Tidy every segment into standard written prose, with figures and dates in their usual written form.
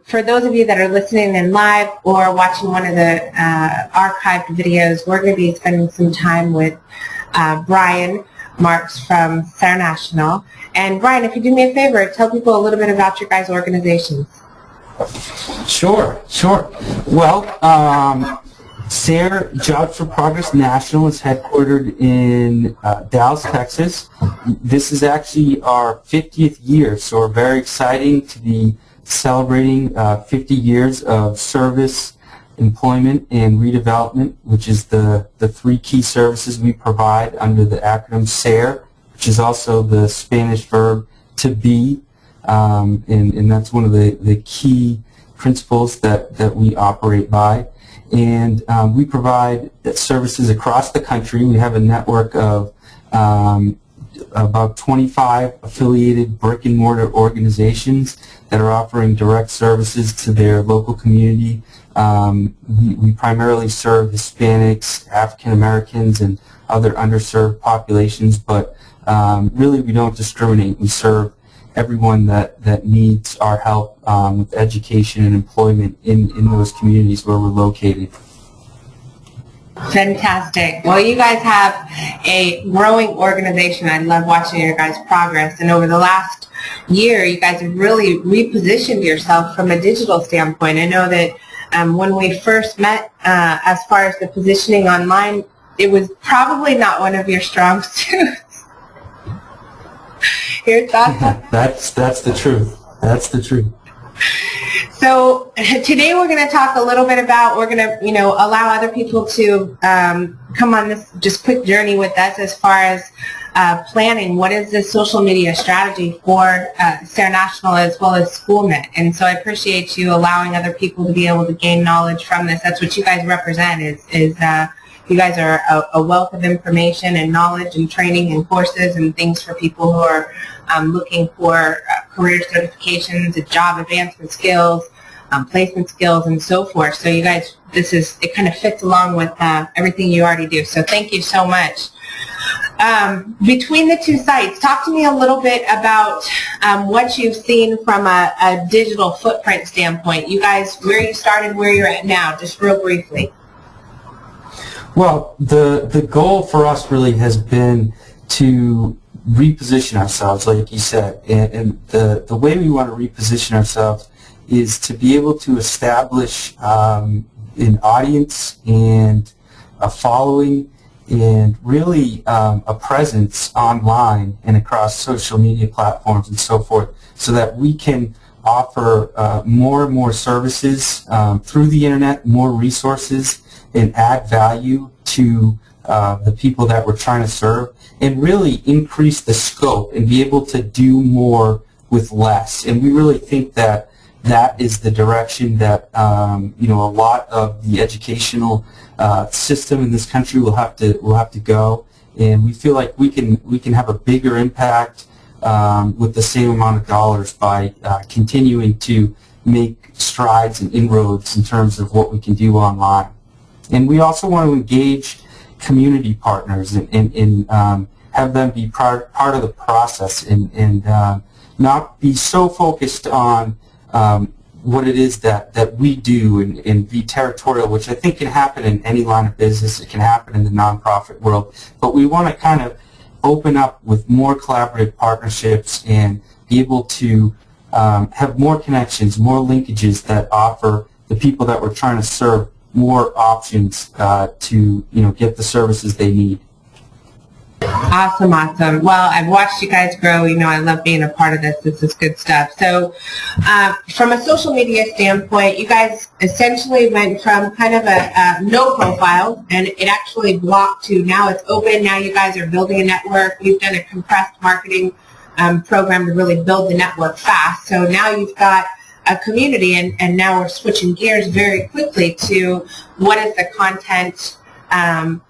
For those of you that are listening in live or watching one of the archived videos, we're going to be spending some time with Brian Marks from SARE National. And Brian, if you do me a favor, tell people a little bit about your guys' organizations. Sure. Well, SARE Jobs for Progress National is headquartered in Dallas, Texas. This is actually our 50th year, so we're very exciting to be celebrating 50 years of service, employment, and redevelopment, which is the three key services we provide under the acronym SARE, which is also the Spanish verb to be, and that's one of the key principles that we operate by. And we provide services across the country. We have a network of about 25 affiliated brick-and-mortar organizations that are offering direct services to their local community. We primarily serve Hispanics, African Americans, and other underserved populations, but really we don't discriminate. We serve everyone that needs our help with education and employment in those communities where we're located. Fantastic. Well, you guys have a growing organization. I love watching your guys' progress. And over the last year, you guys have really repositioned yourself from a digital standpoint. I know that when we first met, as far as the positioning online, it was probably not one of your strong suits. Your thoughts? That's the truth. That's the truth. So today we're going to talk a little bit about, we're going to, allow other people to come on this just quick journey with us as far as planning what is the social media strategy for SARE National as well as SchoolNet. And so I appreciate you allowing other people to be able to gain knowledge from this. That's what you guys represent is you guys are a wealth of information and knowledge and training and courses and things for people who are looking for career certifications, job advancement skills, placement skills, and so forth. So you guys, it kind of fits along with everything you already do. So thank you so much. Between the two sites, talk to me a little bit about what you've seen from a digital footprint standpoint. You guys, where you started, where you're at now, just real briefly. Well, the goal for us really has been to reposition ourselves, like you said, and the way we want to reposition ourselves is to be able to establish an audience and a following and really a presence online and across social media platforms and so forth, so that we can offer more and more services through the internet, more resources, and add value to the people that we're trying to serve, and really increase the scope and be able to do more with less. And we really think that is the direction that a lot of the educational system in this country will have to go. And we feel like we can have a bigger impact with the same amount of dollars by continuing to make strides and inroads in terms of what we can do online. And we also want to engage community partners and have them be part of the process and not be so focused on what it is that we do and be territorial, which I think can happen in any line of business. It can happen in the nonprofit world. But we want to kind of open up with more collaborative partnerships and be able to have more connections, more linkages that offer the people that we're trying to serve more options to get the services they need. Awesome. Well, I've watched you guys grow. I love being a part of this. This is good stuff. So from a social media standpoint, you guys essentially went from kind of a no profile, and it actually blocked, to now it's open. Now you guys are building a network. You've done a compressed marketing program to really build the network fast. So now you've got a community, and now we're switching gears very quickly to what is the content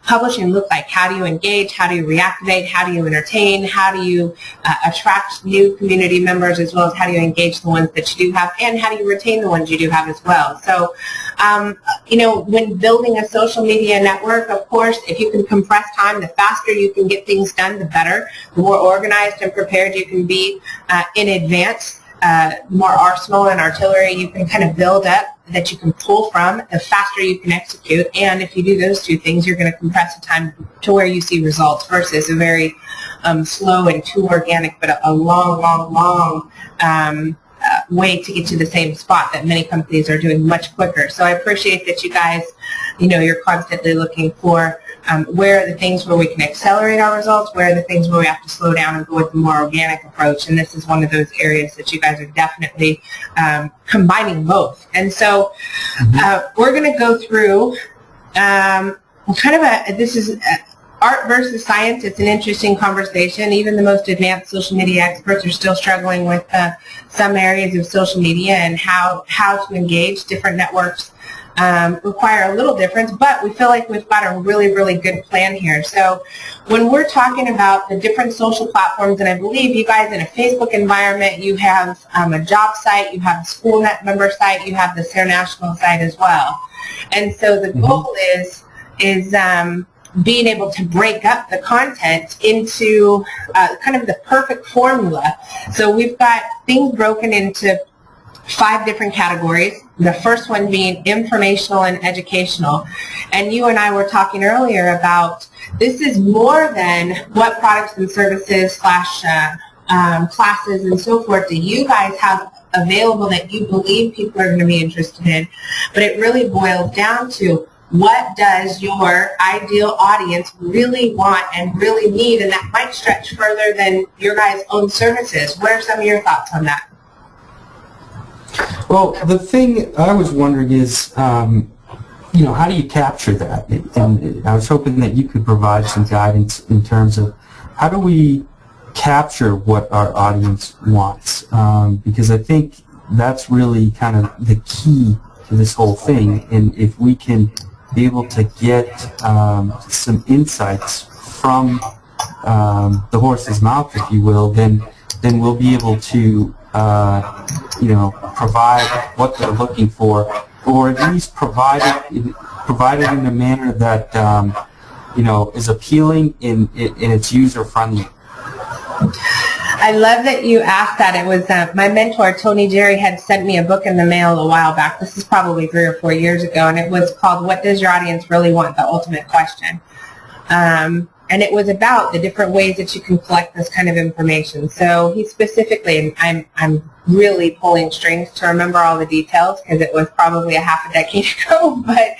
publishing look like? How do you engage? How do you reactivate? How do you entertain? How do you attract new community members, as well as how do you engage the ones that you do have, and how do you retain the ones you do have as well? So, when building a social media network, of course, if you can compress time, the faster you can get things done, the better. The more organized and prepared you can be in advance, more arsenal and artillery you can kind of build up that you can pull from, the faster you can execute. And if you do those two things, you're going to compress the time to where you see results versus a very slow and too organic, but a long way to get to the same spot that many companies are doing much quicker. So I appreciate that you guys, you're constantly looking for where are the things where we can accelerate our results, where are the things where we have to slow down and go with the more organic approach. And this is one of those areas that you guys are definitely combining both. And so we're going to go through this is art versus science. It's an interesting conversation. Even the most advanced social media experts are still struggling with some areas of social media and how to engage. Different networks require a little difference, but we feel like we've got a really, really good plan here. So when we're talking about the different social platforms, and I believe you guys in a Facebook environment, you have a job site, you have a school net member site, you have the SARE National site as well. And so the goal is being able to break up the content into kind of the perfect formula. So we've got things broken into 5 different categories. The first one being informational and educational. And you and I were talking earlier about this is more than what products and services / classes and so forth that you guys have available that you believe people are going to be interested in. But it really boils down to what does your ideal audience really want and really need, and that might stretch further than your guys' own services. What are some of your thoughts on that? Well, the thing I was wondering is, how do you capture that? And I was hoping that you could provide some guidance in terms of how do we capture what our audience wants? Because I think that's really kind of the key to this whole thing. And if we can be able to get some insights from the horse's mouth, if you will, then we'll be able to provide what they're looking for, or at least provide it in a manner that is appealing and it's user friendly. I love that you asked that. It was my mentor, Tony Jerry, had sent me a book in the mail a while back. This is probably 3 or 4 years ago, and it was called What Does Your Audience Really Want? The Ultimate Question. And it was about the different ways that you can collect this kind of information. So he specifically, and I'm really pulling strings to remember all the details because it was probably a half a decade ago, but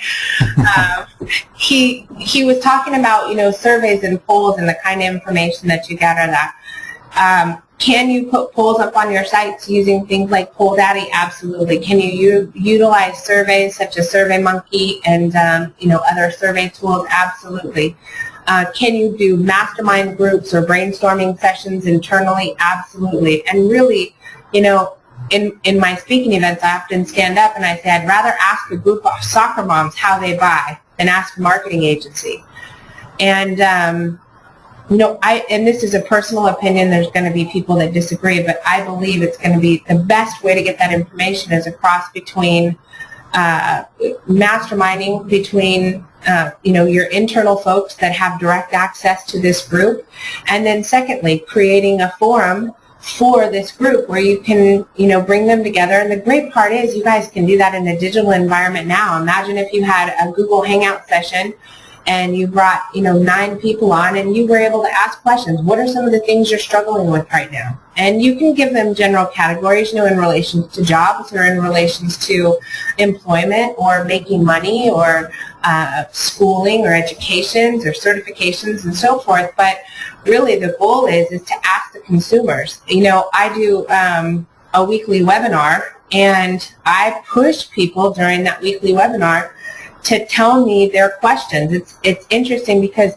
he was talking about, surveys and polls and the kind of information that you gather that. Can you put polls up on your sites using things like Poll Daddy? Absolutely. Can you utilize surveys such as SurveyMonkey and other survey tools? Absolutely. Can you do mastermind groups or brainstorming sessions internally? Absolutely. And really, in my speaking events, I often stand up and I say, I'd rather ask a group of soccer moms how they buy than ask a marketing agency. And and this is a personal opinion. There's going to be people that disagree, but I believe it's going to be the best way to get that information is a cross between masterminding between your internal folks that have direct access to this group, and then secondly, creating a forum for this group where you can bring them together. And the great part is you guys can do that in a digital environment now. Imagine if you had a Google Hangout session and you brought 9 people on and you were able to ask questions. What are some of the things you're struggling with right now? And you can give them general categories, in relation to jobs or in relations to employment or making money or schooling or educations or certifications and so forth. But really the goal is to ask the consumers. I do a weekly webinar, and I push people during that weekly webinar to tell me their questions. It's interesting because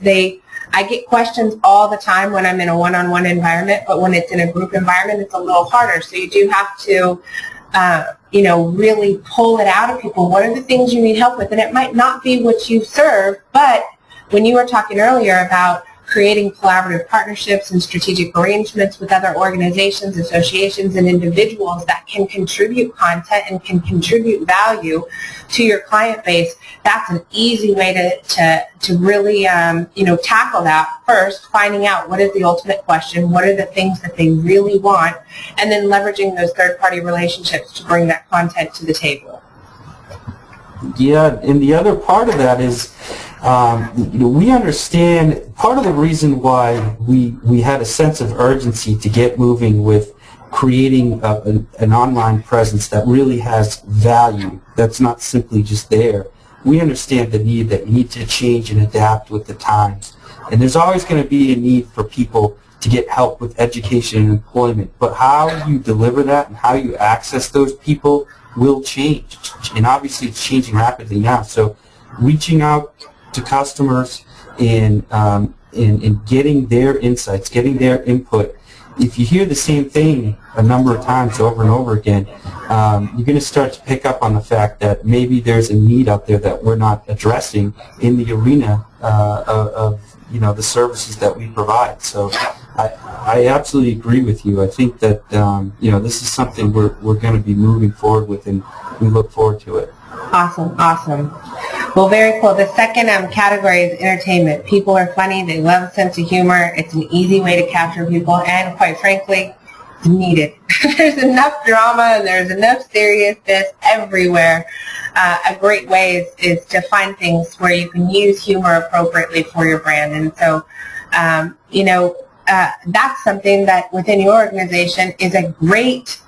I get questions all the time when I'm in a one-on-one environment, but when it's in a group environment, it's a little harder. So you do have to, really pull it out of people. What are the things you need help with? And it might not be what you serve, but when you were talking earlier about creating collaborative partnerships and strategic arrangements with other organizations, associations, and individuals that can contribute content and can contribute value to your client base. That's an easy way to really tackle that. First, finding out what is the ultimate question, what are the things that they really want, and then leveraging those third-party relationships to bring that content to the table. Yeah, and the other part of that is, we understand part of the reason why we had a sense of urgency to get moving with creating an online presence that really has value, that's not simply just there. We understand the need that you need to change and adapt with the times. And there's always going to be a need for people to get help with education and employment. But how you deliver that and how you access those people will change. And obviously it's changing rapidly now. So reaching out to customers and getting their insights, getting their input. If you hear the same thing a number of times over and over again, you're going to start to pick up on the fact that maybe there's a need out there that we're not addressing in the arena of the services that we provide. So I absolutely agree with you. I think that this is something we're going to be moving forward with, and we look forward to it. Awesome. Well, very cool. The second category is entertainment. People are funny. They love a sense of humor. It's an easy way to capture people, and quite frankly, it's needed. There's enough drama and there's enough seriousness everywhere. A great way is to find things where you can use humor appropriately for your brand. And so, that's something that within your organization is a great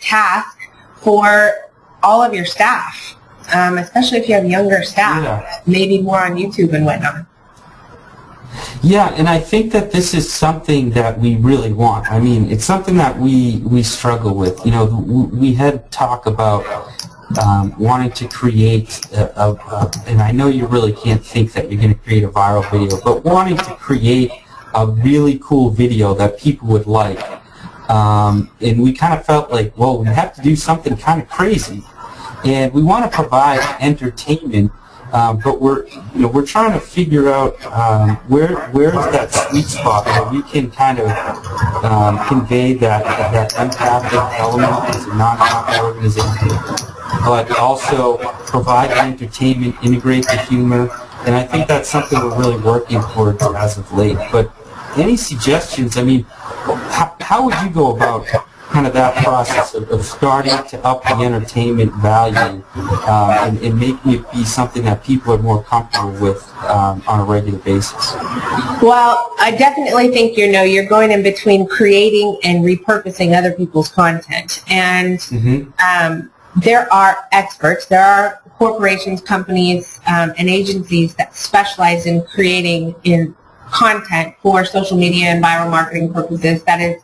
task for all of your staff, especially if you have younger staff, maybe more on YouTube and whatnot. Yeah, and I think that this is something that we really want. I mean, it's something that we struggle with. We had talk about wanting to create and I know you really can't think that you're going to create a viral video, but wanting to create a really cool video that people would like. And we kind of felt like, well, we have to do something kind of crazy, and we want to provide entertainment, but we're trying to figure out where's that sweet spot where we can kind of convey that empathic element as a non-profit organization, but also provide the entertainment, integrate the humor, and I think that's something we're really working towards as of late. But any suggestions? I mean, how would you go about kind of that process of starting to up the entertainment value and making it be something that people are more comfortable with on a regular basis? Well, I definitely think you're going in between creating and repurposing other people's content. And there are experts, there are corporations, companies, and agencies that specialize in creating content for social media and viral marketing purposes that is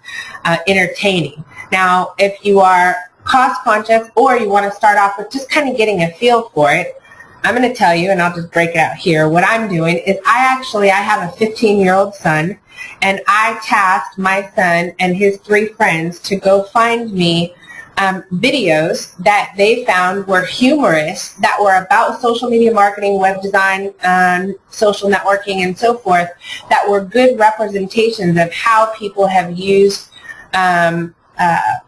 entertaining. Now, if you are cost conscious or you want to start off with just kind of getting a feel for it, I'm going to tell you, and I'll just break it out here. What I'm doing is I have a 15-year-old son, and I tasked my son and his 3 friends to go find me videos that they found were humorous, that were about social media marketing, web design, social networking, and so forth, that were good representations of how people have used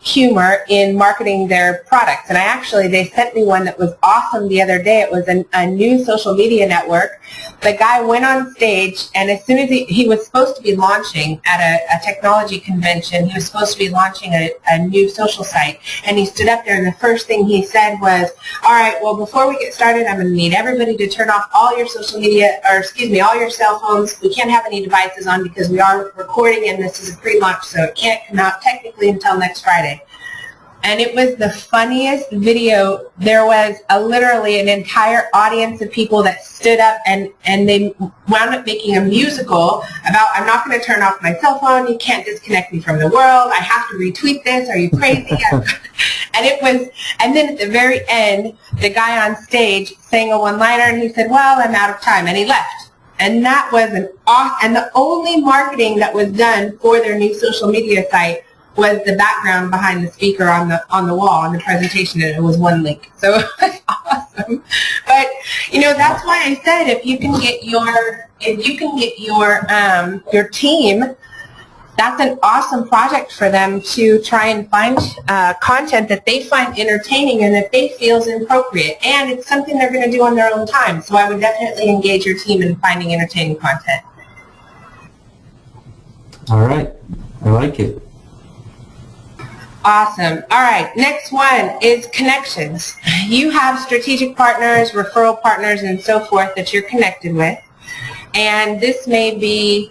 humor in marketing their products. And they sent me one that was awesome the other day. It was a new social media network. The guy went on stage, and as soon as he was supposed to be launching at a technology convention, he was supposed to be launching a new social site, and he stood up there, and the first thing he said was, all right, well, before we get started, I'm going to need everybody to turn off all your social media, all your cell phones. We can't have any devices on because we are recording, and this is a pre-launch, so it can't come out technically until next Friday. And it was the funniest video. There was literally an entire audience of people that stood up, and they wound up making a musical about, I'm not going to turn off my cell phone, you can't disconnect me from the world, I have to retweet this, are you crazy? And then at the very end, the guy on stage sang a one-liner, and he said, well, I'm out of time, and he left. And that was and the only marketing that was done for their new social media site was the background behind the speaker on the wall on the presentation, and it was one link. So it was awesome. But that's why I said if you can get your team, that's an awesome project for them to try and find content that they find entertaining and that they feel is appropriate. And it's something they're going to do on their own time. So I would definitely engage your team in finding entertaining content. All right. I like it. Awesome. All right. Next one is connections. You have strategic partners, referral partners, and so forth that you're connected with. And this may be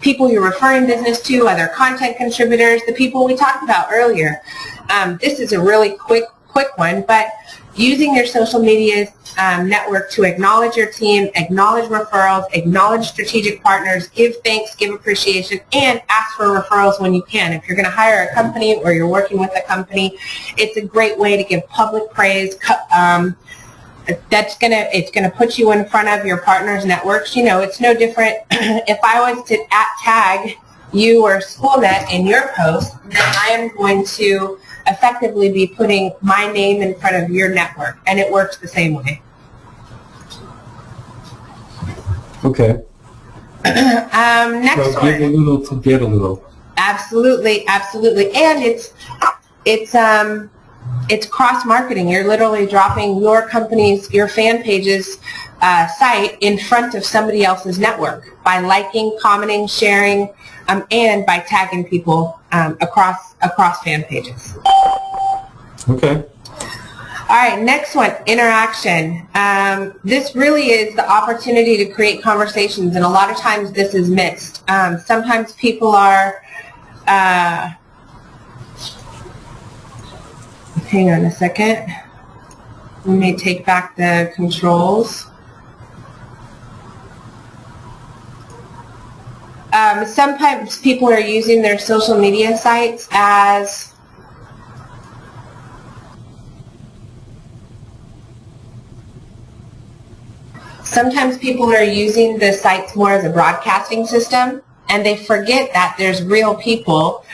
people you're referring business to, other content contributors, the people we talked about earlier. This is a really quick one, but using your social media network to acknowledge your team, acknowledge referrals, acknowledge strategic partners, give thanks, give appreciation, and ask for referrals when you can. If you're going to hire a company or you're working with a company, it's a great way to give public praise. It's gonna put you in front of your partners' networks. It's no different if I was to tag you or SchoolNet in your post, then I am going to effectively be putting my name in front of your network, and it works the same way. Okay. Next one. Give a little to get a little. Absolutely, and it's cross-marketing. You're literally dropping your company's, your fan page's site in front of somebody else's network by liking, commenting, sharing, and by tagging people across fan pages. Okay. All right, next one, interaction. This really is the opportunity to create conversations, and a lot of times this is missed. Sometimes people are... hang on a second. Let me take back the controls. Sometimes people are using their social media sites as the sites more as a broadcasting system, and they forget that there's real people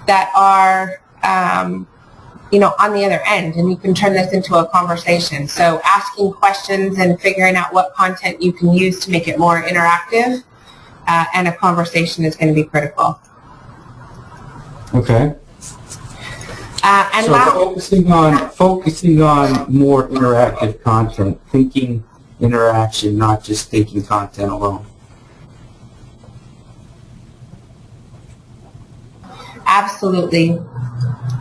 that are on the other end, and you can turn this into a conversation. So asking questions and figuring out what content you can use to make it more interactive and a conversation is going to be critical. Okay. And so focusing on more interactive content, thinking interaction, not just thinking content alone. Absolutely.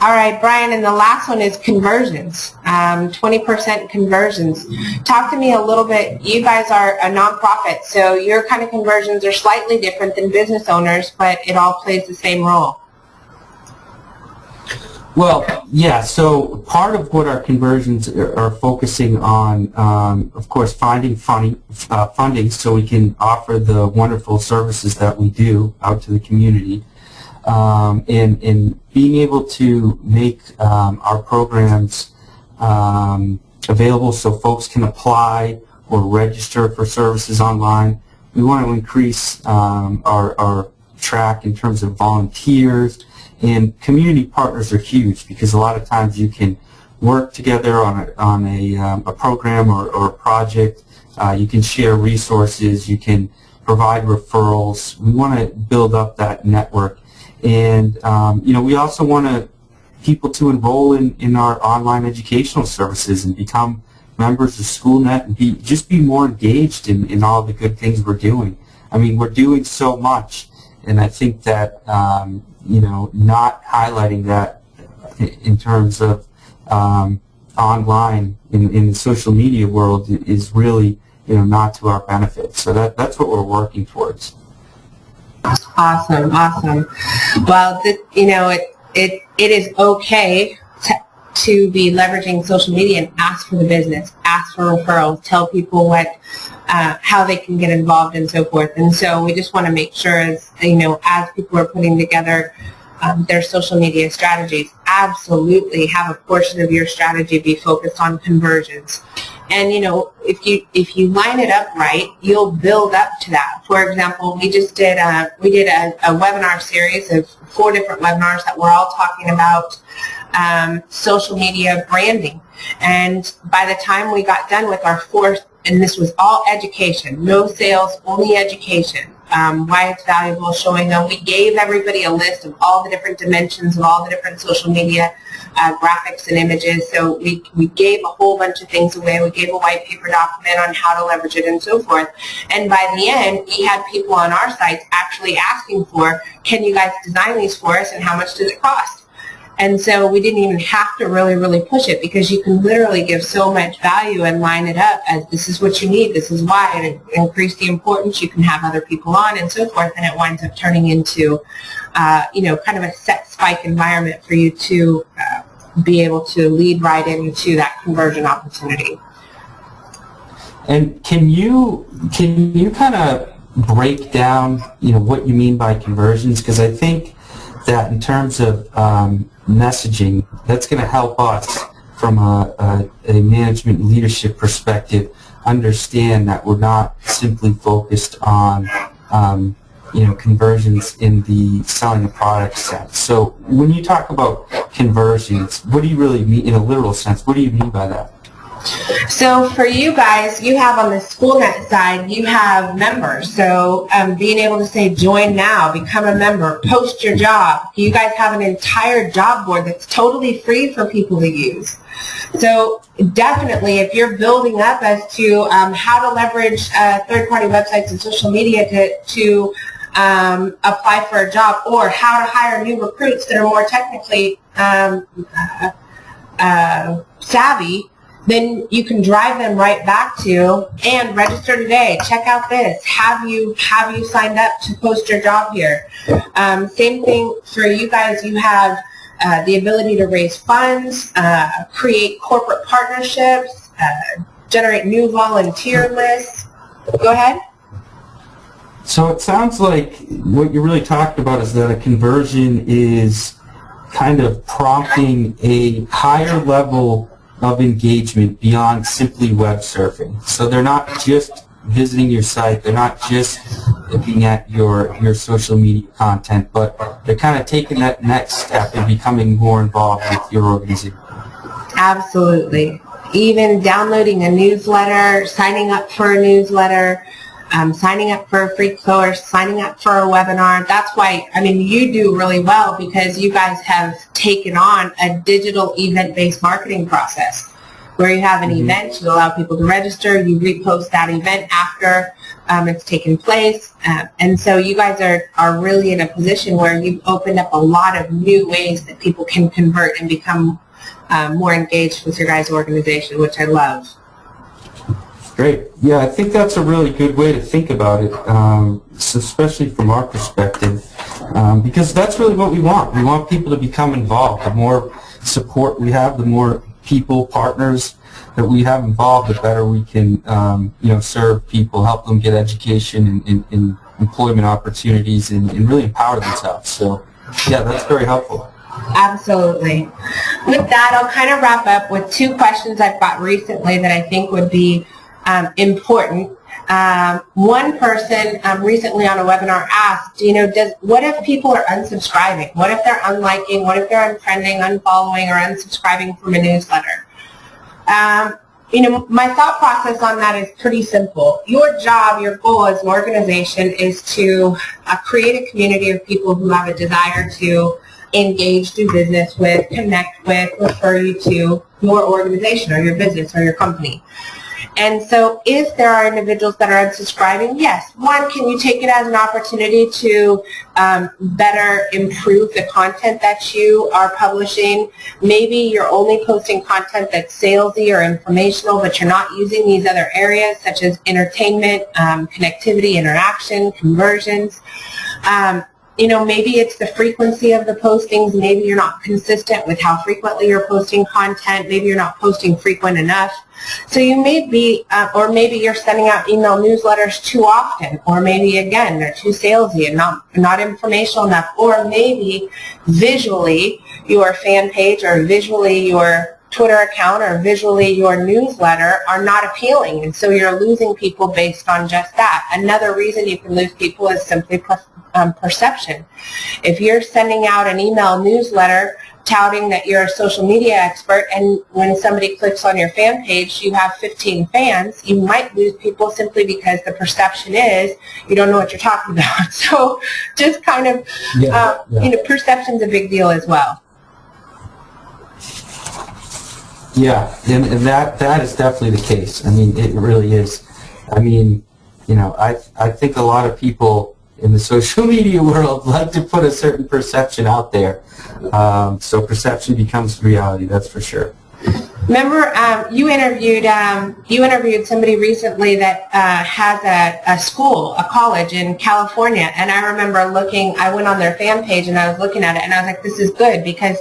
All right, Brian, and the last one is conversions, 20% conversions. Talk to me a little bit. You guys are a nonprofit, so your kind of conversions are slightly different than business owners, but it all plays the same role. Well, yeah, so part of what our conversions are focusing on, of course, finding funding so we can offer the wonderful services that we do out to the community. And being able to make our programs available so folks can apply or register for services online. We want to increase our track in terms of volunteers, and community partners are huge because a lot of times you can work together on a program or a project. You can share resources. You can provide referrals. We want to build up that network. And, we also want people to enroll in our online educational services and become members of SchoolNet and just be more engaged in all the good things we're doing. I mean, we're doing so much, and I think that, not highlighting that in terms of online in the social media world is really, not to our benefit. So that's what we're working towards. Awesome. Well, it is okay to be leveraging social media and ask for the business, ask for referrals, tell people how they can get involved and so forth. And so we just want to make sure as people are putting together their social media strategies, absolutely have a portion of your strategy be focused on conversions. And if you line it up right, you'll build up to that. For example, we did a webinar series of 4 different webinars that were all talking about social media branding. And by the time we got done with our 4th, and this was all education, no sales, only education, why it's valuable, showing them. We gave everybody a list of all the different dimensions of all the different social media graphics and images. So we gave a whole bunch of things away. We gave a white paper document on how to leverage it and so forth. And by the end, we had people on our sites actually asking for, can you guys design these for us, and how much does it cost? And so we didn't even have to really push it, because you can literally give so much value and line it up as this is what you need, this is why, and increase the importance. You can have other people on and so forth, and it winds up turning into, kind of a set spike environment for you to be able to lead right into that conversion opportunity. And can you kind of break down, what you mean by conversions? Because I think that in terms of messaging, that's going to help us from a management leadership perspective understand that we're not simply focused on conversions in the selling a product sense. So when you talk about conversions, what do you really mean in a literal sense? What do you mean by that? So for you guys, you have on the SchoolNet side, you have members. So being able to say join now, become a member, post your job. You guys have an entire job board that's totally free for people to use. So definitely, if you're building up as to how to leverage third-party websites and social media to apply for a job, or how to hire new recruits that are more technically savvy, then you can drive them right back to, and register today, check out this, have you signed up to post your job here. Same thing for you guys, you have the ability to raise funds, create corporate partnerships, generate new volunteer lists. Go ahead. So it sounds like what you're really talking about is that a conversion is kind of prompting a higher level of engagement beyond simply web surfing. So they're not just visiting your site, they're not just looking at your social media content, but they're kind of taking that next step and becoming more involved with your organization. Absolutely. Even downloading a newsletter, signing up for a newsletter, signing up for a free course, signing up for a webinar. That's why, you do really well, because you guys have taken on a digital event-based marketing process where you have an event, you allow people to register, you repost that event after it's taken place. And so you guys are really in a position where you've opened up a lot of new ways that people can convert and become more engaged with your guys' organization, which I love. Great. Yeah, I think that's a really good way to think about it, especially from our perspective, because that's really what we want. We want people to become involved. The more support we have, the more people, partners that we have involved, the better we can, serve people, help them get education and employment opportunities, and really empower themselves. So, yeah, that's very helpful. Absolutely. With that, I'll kind of wrap up with 2 questions I've got recently that I think would be important. One person recently on a webinar asked, what if people are unsubscribing? What if they're unliking? What if they're unfriending, unfollowing, or unsubscribing from a newsletter? My thought process on that is pretty simple. Your job, your goal as an organization is to create a community of people who have a desire to engage, do business with, connect with, refer you to your organization or your business or your company. And so if there are individuals that are unsubscribing, yes, one, can you take it as an opportunity to better improve the content that you are publishing? Maybe you're only posting content that's salesy or informational, but you're not using these other areas such as entertainment, connectivity, interaction, conversions. Maybe it's the frequency of the postings. Maybe you're not consistent with how frequently you're posting content. Maybe you're not posting frequent enough. So you may be, or maybe you're sending out email newsletters too often, or maybe, again, they're too salesy and not informational enough, or maybe visually your fan page or visually your Twitter account or visually your newsletter are not appealing, and so you're losing people based on just that. Another reason you can lose people is simply perception. If you're sending out an email newsletter touting that you're a social media expert, and when somebody clicks on your fan page you have 15 fans, you might lose people simply because the perception is you don't know what you're talking about. So just kind of, perception's a big deal as well. Yeah, and that is definitely the case. I mean, it really is. I mean, I think a lot of people in the social media world like to put a certain perception out there. So perception becomes reality, that's for sure. Remember, you interviewed somebody recently that has a school, a college in California, and I remember I went on their fan page and I was looking at it and I was like, this is good because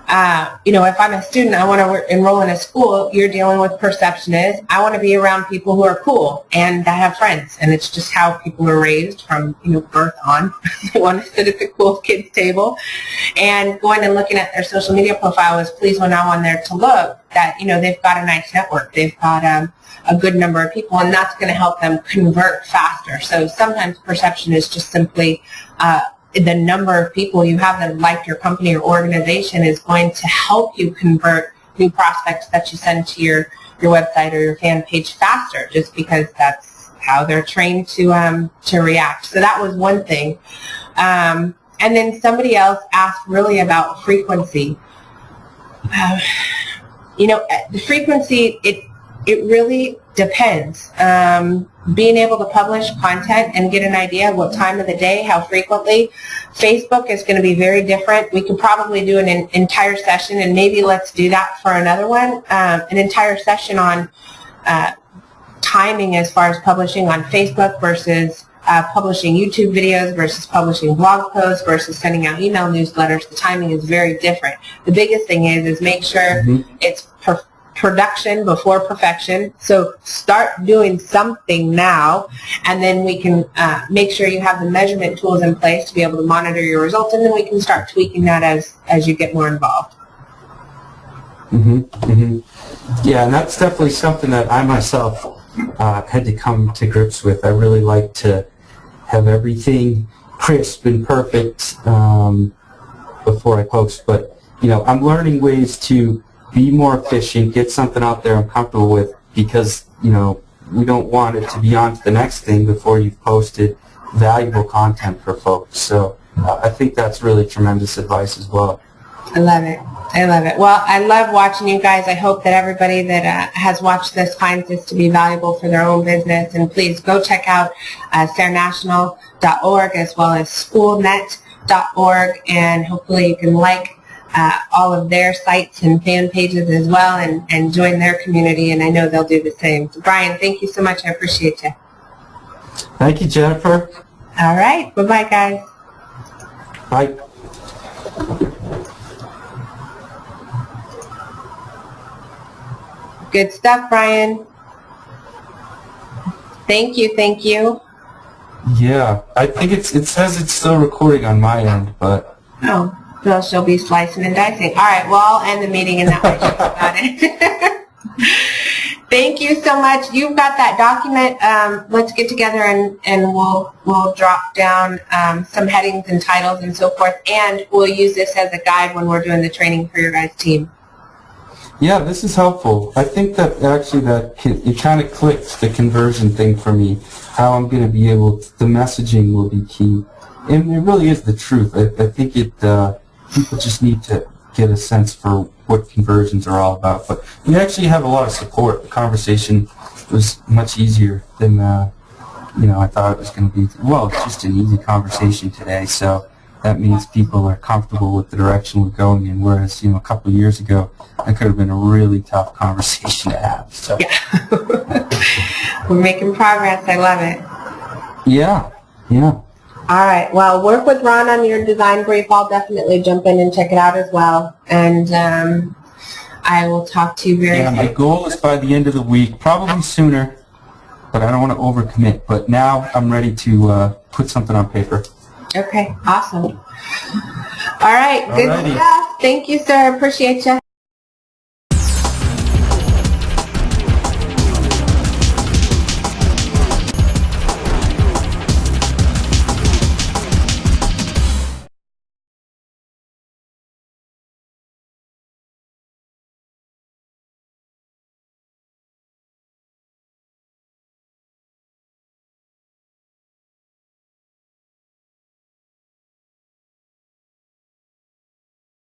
if I'm a student, I want to enroll in a school, you're dealing with perception is, I want to be around people who are cool and that have friends. And it's just how people are raised from, birth on. They want to sit at the cool kids table. And going and looking at their social media profile was pleased when I'm on there to look that, they've got a nice network. They've got a good number of people, and that's going to help them convert faster. So sometimes perception is just simply the number of people you have that like your company or organization is going to help you convert new prospects that you send to your website or your fan page faster, just because that's how they're trained to react. So that was one thing. And then somebody else asked really about frequency. The frequency, it really depends. Being able to publish content and get an idea of what time of the day, how frequently. Facebook is going to be very different. We could probably do an entire session, and maybe let's do that for another one, an entire session on timing as far as publishing on Facebook versus publishing YouTube videos versus publishing blog posts versus sending out email newsletters. The timing is very different. The biggest thing is make sure it's production before perfection. So start doing something now, and then we can make sure you have the measurement tools in place to be able to monitor your results, and then we can start tweaking that as you get more involved. Yeah, and that's definitely something that I myself had to come to grips with. I really like to have everything crisp and perfect before I post, but I'm learning ways to be more efficient, get something out there I'm comfortable with, because we don't want it to be on to the next thing before you've posted valuable content for folks. So I think that's really tremendous advice as well. I love it. I love it. Well, I love watching you guys. I hope that everybody that has watched this finds this to be valuable for their own business. And please go check out sarahnational.org as well as schoolnet.org, and hopefully you can like all of their sites and fan pages as well, and join their community, and I know they'll do the same. So Brian, thank you so much. I appreciate you. Thank you, Jennifer. All right. Bye-bye, guys. Bye. Good stuff, Brian. Thank you. Thank you. Yeah, I think it says it's still recording on my end, but... Oh. So she'll be slicing and dicing. All right, well, I'll end the meeting and that way she's about it. Thank you so much. You've got that document. Let's get together and we'll drop down some headings and titles and so forth, and we'll use this as a guide when we're doing the training for your guys' team. Yeah, this is helpful. I think that actually it kind of clicked the conversion thing for me, how I'm going to be able to, the messaging will be key. And it really is the truth. I think people just need to get a sense for what conversions are all about. But we actually have a lot of support. The conversation was much easier than I thought it was going to be. Well, it's just an easy conversation today, so that means people are comfortable with the direction we're going in, whereas a couple of years ago that could have been a really tough conversation to have. So. Yeah. We're making progress. I love it. Yeah. All right. Well, work with Ron on your design brief. I'll definitely jump in and check it out as well. And I will talk to you very soon. My goal is by the end of the week, probably sooner, but I don't want to overcommit. But now I'm ready to put something on paper. Okay. Awesome. All right. Good stuff. Thank you, sir. Appreciate you.